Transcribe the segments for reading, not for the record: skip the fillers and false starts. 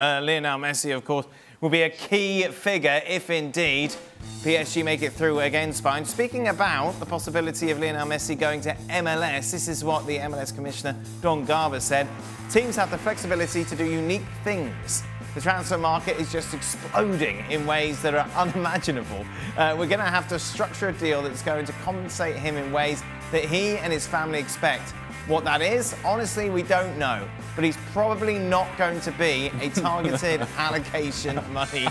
Lionel Messi, of course, will be a key figure if indeed PSG make it through against Spain. Speaking about the possibility of Lionel Messi going to MLS, this is what the MLS Commissioner Don Garber said. Teams have the flexibility to do unique things. The transfer market is just exploding in ways that are unimaginable. We're going to have to structure a deal that's going to compensate him in ways that he and his family expect. What that is, honestly, we don't know. But he's probably not going to be a targeted allocation money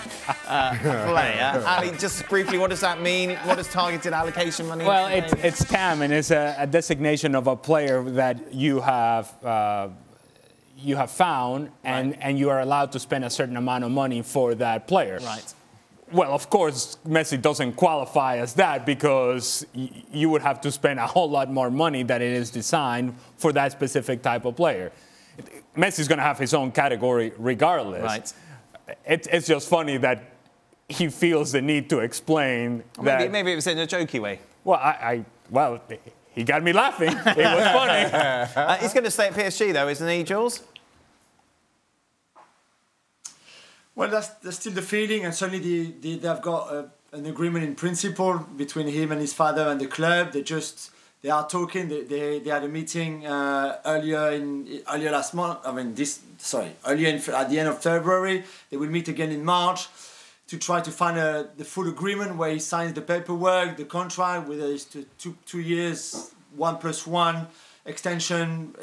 player. Ali, just briefly, what does that mean? What does targeted allocation money mean? Well, it's TAM, and it's a designation of a player that you have found, and you are allowed to spend a certain amount of money for that player. Right. Well, of course, Messi doesn't qualify as that because you would have to spend a whole lot more money than it is designed for that specific type of player. Messi's going to have his own category regardless. Right. It's just funny that he feels the need to explain that. Maybe it was in a jokey way. Well, well, he got me laughing. It was funny. He's going to stay at PSG, though, isn't he, Jules? Well, that's still the feeling, and certainly they've got an agreement in principle between him and his father and the club. They are talking. They had a meeting earlier last month. I mean, at the end of February. They will meet again in March to try to find the full agreement where he signs the paperwork, the contract, whether it's 2 years, 1+1 extension.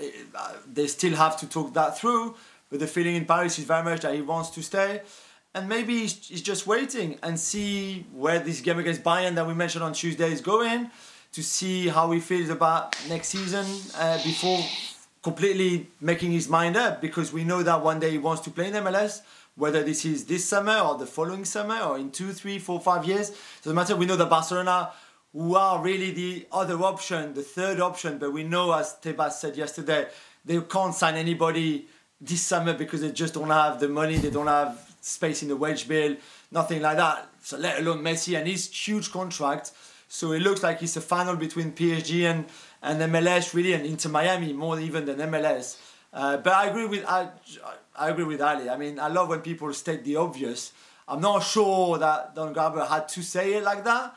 They still have to talk that through. But the feeling in Paris is very much that he wants to stay. And maybe he's just waiting and see where this game against Bayern that we mentioned on Tuesday is going, to see how he feels about next season before completely making his mind up. Because we know that one day he wants to play in MLS, whether this is this summer or the following summer or in 2, 3, 4, 5 years. Doesn't matter. We know that Barcelona, who are really the other option, the third option, but we know, as Tebas said yesterday, they can't sign anybody this summer because they just don't have the money, they don't have space in the wage bill, nothing like that. So let alone Messi and his huge contract. So it looks like it's a final between PSG and MLS, really, and Inter Miami more even than MLS. But I agree with Ali. I mean, I love when people state the obvious. I'm not sure that Don Garber had to say it like that.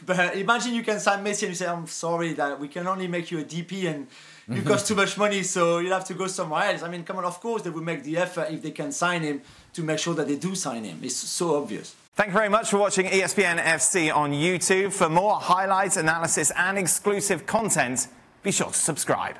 But imagine you can sign Messi and you say, I'm sorry that we can only make you a DP and you cost too much money, so you'll have to go somewhere else. I mean, come on, of course they will make the effort if they can sign him to make sure that they do sign him. It's so obvious. Thank you very much for watching ESPN FC on YouTube. For more highlights, analysis and exclusive content, be sure to subscribe.